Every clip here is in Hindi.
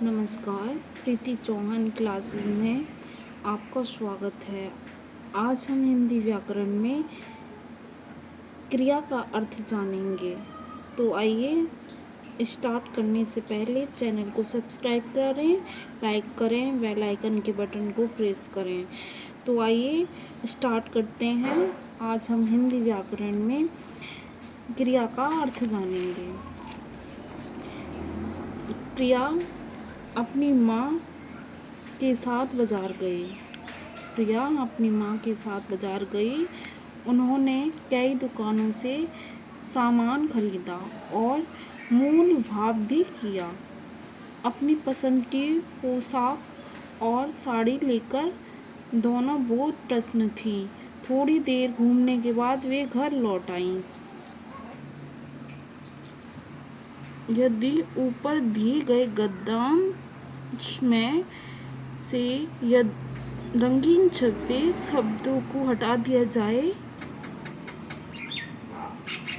नमस्कार, प्रीति चौहान क्लासेस में आपका स्वागत है। आज हम हिंदी व्याकरण में क्रिया का अर्थ जानेंगे। तो आइए स्टार्ट करने से पहले चैनल को सब्सक्राइब करें, लाइक करें, बेल आइकन के बटन को प्रेस करें। तो आइए स्टार्ट करते हैं। आज हम हिंदी व्याकरण में क्रिया का अर्थ जानेंगे। प्रिया अपनी माँ के साथ बाजार गई। प्रिया अपनी माँ के साथ बाजार गई। उन्होंने कई दुकानों से सामान खरीदा और मूल भाव भी किया। अपनी पसंद की पोशाक और साड़ी लेकर दोनों बहुत प्रसन्न थी। थोड़ी देर घूमने के बाद वे घर लौट आईं। यदि ऊपर दिए गए गद्यांश में से रंगीन छपे शब्दों को हटा दिया जाए,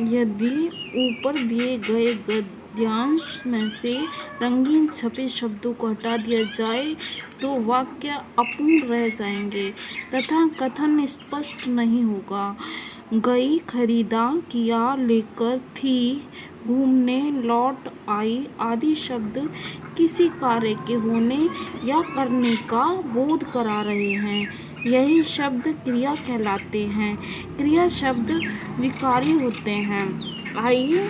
यदि ऊपर दिए गए गद्यांश में से रंगीन छपे शब्दों को हटा दिया जाए तो वाक्य अपूर्ण रह जाएंगे तथा कथन स्पष्ट नहीं होगा। गई, खरीदा, किया, लेकर, थी, घूमने, लौट आई आदि शब्द किसी कार्य के होने या करने का बोध करा रहे हैं। यही शब्द क्रिया कहलाते हैं। क्रिया शब्द विकारी होते हैं। आइए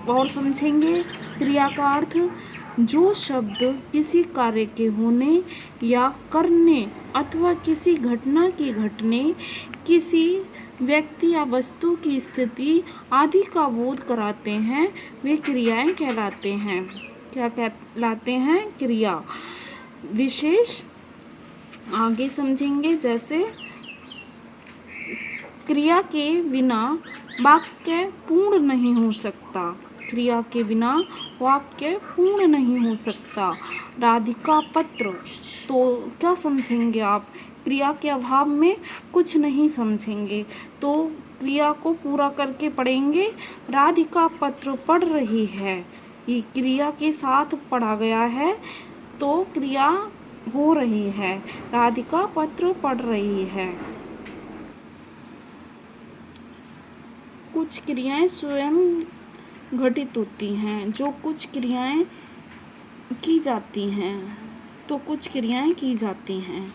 और समझेंगे क्रिया का अर्थ। जो शब्द किसी कार्य के होने या करने अथवा किसी घटना के घटने, किसी व्यक्ति या वस्तु की स्थिति आदि का बोध कराते हैं, वे क्रियाएं कहलाते हैं। क्या कहलाते हैं? क्रिया। विशेष आगे समझेंगे। जैसे क्रिया के बिना वाक्य पूर्ण नहीं हो सकता। क्रिया के बिना वाक्य पूर्ण नहीं हो सकता। राधिका पत्र, तो क्या समझेंगे आप? क्रिया के अभाव में कुछ नहीं समझेंगे, तो क्रिया को पूरा करके पढ़ेंगे। राधिका पत्र पढ़ रही है, ये क्रिया के साथ पढ़ा गया है तो क्रिया हो रही है। राधिका पत्र पढ़ रही है। कुछ क्रियाएं स्वयं घटित होती हैं, जो कुछ क्रियाएं की जाती हैं तो कुछ क्रियाएं की जाती हैं।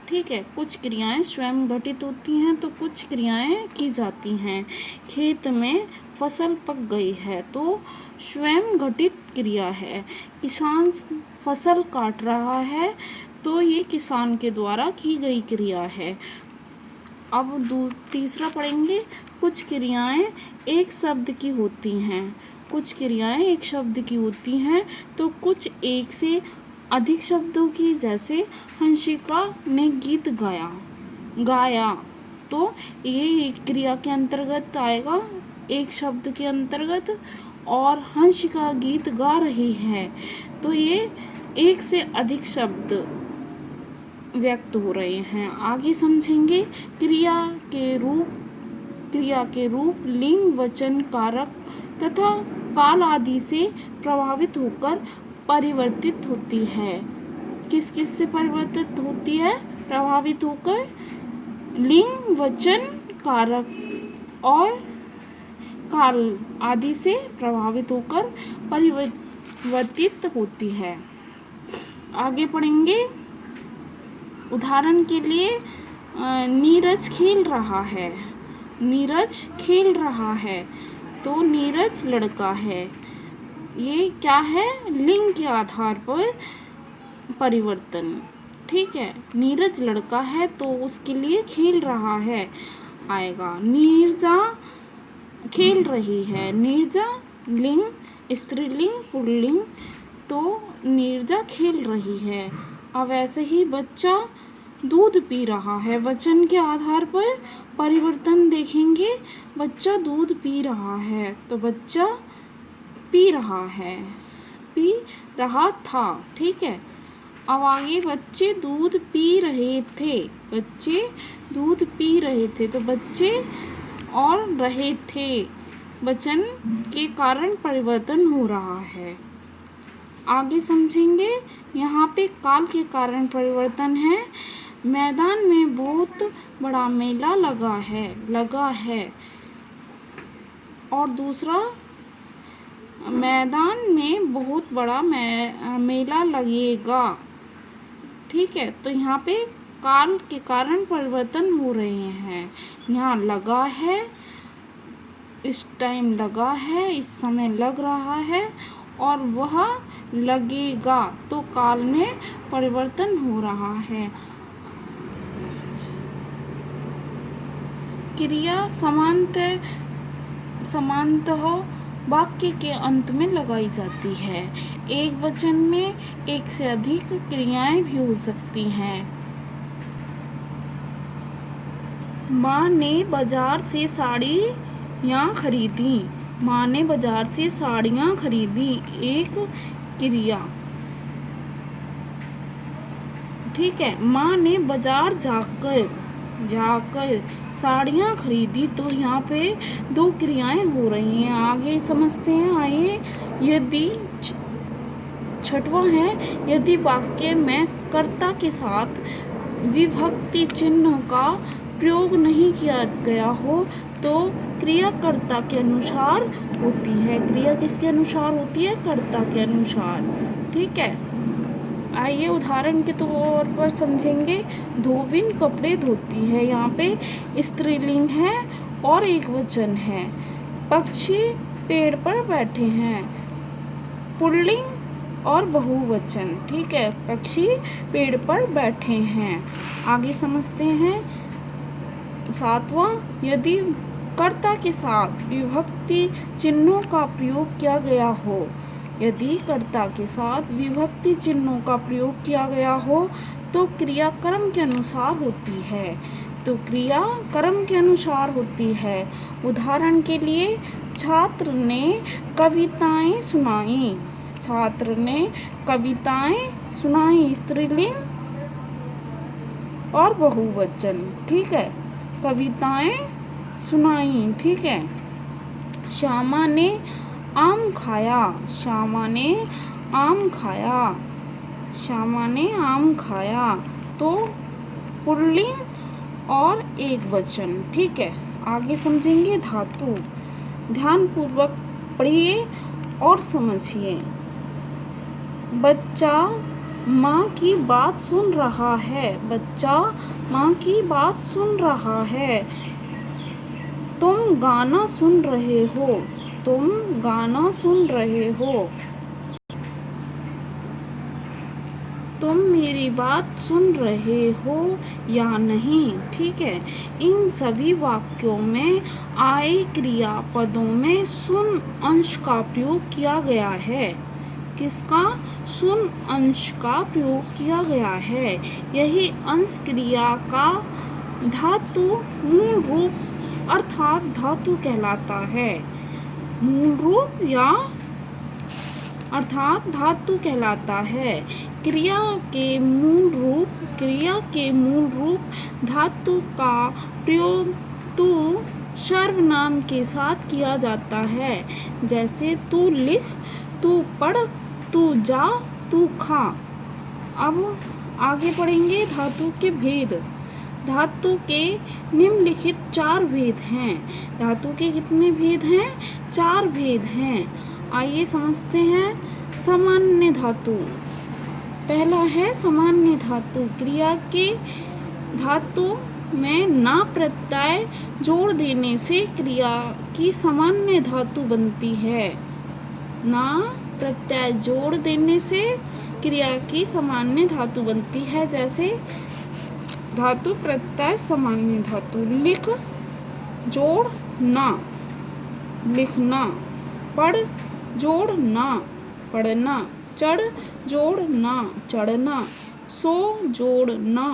ठीक है, कुछ क्रियाएं स्वयं घटित होती हैं तो कुछ क्रियाएं की जाती हैं। खेत में फसल पक गई है तो स्वयं घटित क्रिया है। किसान फसल काट रहा है तो ये किसान के द्वारा की गई क्रिया है। अब तीसरा पढ़ेंगे। कुछ क्रियाएं एक शब्द की होती हैं। कुछ क्रियाएं एक शब्द की होती हैं तो कुछ एक से अधिक शब्दों की। जैसे हंसिका ने गीत गाया तो ये क्रिया के अंतर्गत आएगा, एक शब्द के अंतर्गत। और हंसिका गीत गा रही है तो ये एक से अधिक शब्द व्यक्त हो रहे हैं। आगे समझेंगे। क्रिया के रूप लिंग, वचन, कारक तथा काल आदि से प्रभावित होकर परिवर्तित होती है। किस किस से परिवर्तित होती है? प्रभावित होकर लिंग, वचन, कारक और काल आदि से प्रभावित होकर परिवर्तित होती है। आगे पढ़ेंगे। उदाहरण के लिए नीरज खेल रहा है। नीरज खेल रहा है तो नीरज लड़का है। ये क्या है? लिंग के आधार पर परिवर्तन। ठीक है, नीरज लड़का है तो उसके लिए खेल रहा है आएगा। नीरजा खेल रही है। नीरजा लिंग, स्त्रीलिंग, पुल्लिंग, तो नीरजा खेल रही है। अब ऐसे ही बच्चा दूध पी रहा है। वचन के आधार पर परिवर्तन देखेंगे। बच्चा दूध पी रहा है तो बच्चा पी रहा है, पी रहा था। ठीक है, अब आगे बच्चे दूध पी रहे थे। बच्चे दूध पी रहे थे तो बच्चे और रहे थे, वचन के कारण परिवर्तन हो रहा है। आगे समझेंगे। यहाँ पे काल के कारण परिवर्तन है। मैदान में बहुत बड़ा मेला लगा है। और दूसरा, मैदान में बहुत बड़ा मेला लगेगा। ठीक है, तो यहाँ पे काल के कारण परिवर्तन हो रहे हैं। यहाँ लगा है, इस टाइम लगा है, इस समय लग रहा है, और वह लगेगा, तो काल में परिवर्तन हो रहा है। क्रिया समानतः वाक्य के अंत में लगाई जाती है। एक वचन में एक से अधिक क्रियाएं भी हो सकती हैं। माँ ने बाजार से साड़ियाँ खरीदी। माँ ने बाजार से साड़ियाँ खरीदी, एक क्रिया। ठीक है, माँ ने बाजार जाकर साड़ियाँ खरीदी, तो यहाँ पे 2 क्रियाएं हो रही हैं। आगे समझते हैं, आइए। यदि छठवां है, यदि वाक्य में कर्ता के साथ विभक्ति चिन्ह का प्रयोग नहीं किया गया हो तो क्रिया कर्ता के अनुसार होती है। क्रिया किसके अनुसार होती है? कर्ता के अनुसार। ठीक है, आइए उदाहरण के तौर पर समझेंगे। धोबिन कपड़े धोती है, यहाँ पे स्त्रीलिंग है और एक वचन है। पक्षी पेड़ पर बैठे हैं, पुल्लिंग और बहुवचन। ठीक है, पक्षी पेड़ पर बैठे हैं। आगे समझते हैं। 7वां, यदि कर्ता के साथ विभक्ति चिन्हों का प्रयोग किया गया हो, यदि कर्ता के साथ विभक्ति चिन्हों का प्रयोग किया गया हो तो क्रिया कर्म के अनुसार होती है। तो क्रिया कर्म के अनुसार होती है। उदाहरण के लिए, छात्र ने कविताएं सुनाई। छात्र ने कविताएं सुनाई, स्त्रीलिंग और बहुवचन। ठीक है, कविताएं सुनाई। ठीक है, श्यामा ने आम खाया। श्यामा ने आम खाया। श्यामा ने आम खाया, तो पुल्लिंग और एक वचन। ठीक है, आगे समझेंगे। धातु, ध्यानपूर्वक पढ़िए और समझिए। बच्चा माँ की बात सुन रहा है। बच्चा माँ की बात सुन रहा है। तुम गाना सुन रहे हो। तुम गाना सुन रहे हो। तुम मेरी बात सुन रहे हो या नहीं। ठीक है, इन सभी वाक्यों में आए क्रियापदों में सुन अंश का प्रयोग किया गया है। किसका? सुन अंश का प्रयोग किया गया है। यही अंश क्रिया का धातु मूल रूप अर्थात धातु कहलाता है। मूल रूप या अर्थात धातु कहलाता है। क्रिया के मूल रूप धातु का प्रयोग तू सर्वनाम के साथ किया जाता है। जैसे तू लिख, तू पढ़, तू जा, तू खा। अब आगे पढ़ेंगे धातु के भेद। धातु के निम्नलिखित 4 भेद हैं। धातु के कितने भेद हैं? 4 भेद हैं। आइए समझते हैं। सामान्य धातु, पहला है सामान्य धातु। क्रिया के धातु में ना प्रत्यय जोड़ देने से क्रिया की सामान्य धातु बनती है। ना प्रत्यय जोड़ देने से क्रिया की सामान्य धातु बनती है। जैसे धातु प्रत्यय सामान्य धातु। लिख, जोड़ ना, लिखना। पढ़, जोड़ ना, पढ़ना। चढ़, जोड़ ना, चढ़ना। सो, जोड़ ना,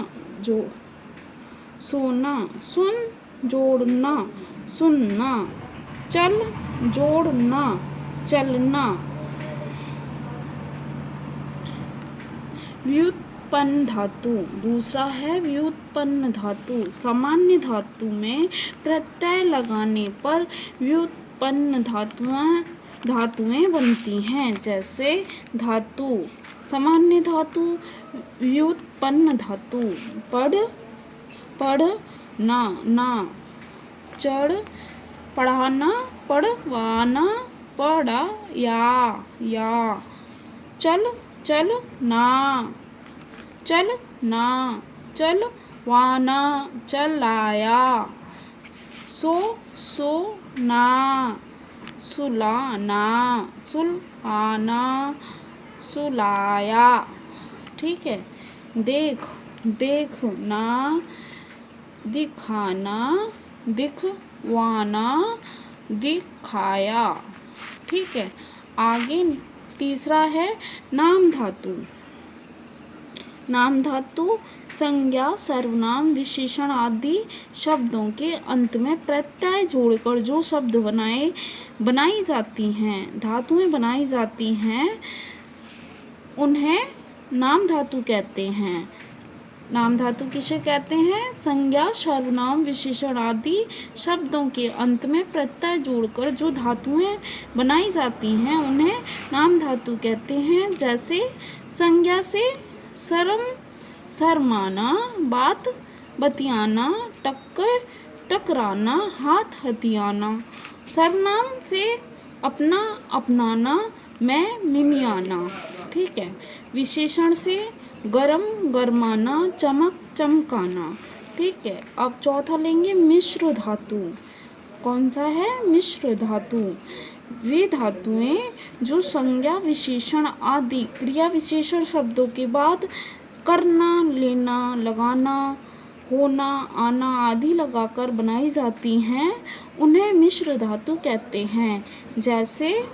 सोना। सुन, जोड़ ना, सुनना। चल, जोड़ ना, चलना। व्युत्पन्न धातु, दूसरा है व्युत्पन्न धातु। सामान्य धातु में प्रत्यय लगाने पर व्युत्पन्न धातुएं धातुएं बनती हैं। जैसे धातु, सामान्य धातु, व्युत्पन्न धातु, पढ़, पढ़ना, ना, चढ़, पढ़ाना, पढ़वाना, पढ़ा, या, चल, चलना, चलना, चलवाना, चलाया, सोना, सुलाना, सुलाना, सुलाया। ठीक है। देख, देखना, दिखाना, दिखवाना, दिखाया। ठीक है। आगे तीसरा है नाम धातु। नाम धातु संज्ञा, सर्वनाम, विशेषण आदि शब्दों के अंत में प्रत्यय जोड़कर जो शब्द बनाई जाती हैं, धातुएं बनाई जाती हैं, उन्हें नाम धातु कहते हैं। नाम धातु किसे कहते हैं? संज्ञा, सर्वनाम, विशेषण आदि शब्दों के अंत में प्रत्यय जोड़कर जो धातुएं बनाई जाती हैं, उन्हें नाम धातु कहते हैं। जैसे संज्ञा से शर्म, शर्माना, बात, बतियाना, टक्कर, टकराना, हाथ, हथियाना। सर्वनाम से अपना, अपनाना, मैं, मिमियाना। ठीक है। विशेषण से गरम, गरमाना, चमक, चमकाना। ठीक है। अब चौथा लेंगे मिश्र धातु। कौन सा है? मिश्र धातु। वे धातुएं जो संज्ञा, विशेषण आदि क्रिया विशेषण शब्दों के बाद करना, लेना, लगाना, होना, आना आदि लगाकर बनाई जाती हैं, उन्हें मिश्र धातु कहते हैं। जैसे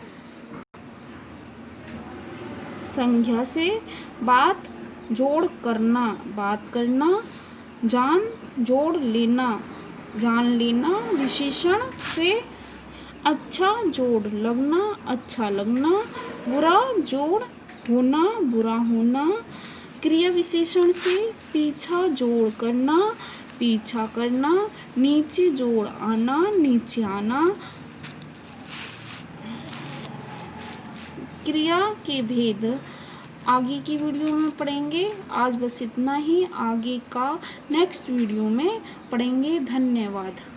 संज्ञा से बात जोड़ करना, बात करना, जान जोड़ लेना, जान लेना। विशेषण से अच्छा जोड़ लगना, अच्छा लगना, बुरा जोड़ होना, बुरा होना। क्रिया विशेषण से पीछा जोड़ करना, पीछा करना, नीचे जोड़ आना, नीचे आना। क्रिया के भेद आगे की वीडियो में पढ़ेंगे। आज बस इतना ही, आगे का नेक्स्ट वीडियो में पढ़ेंगे। धन्यवाद।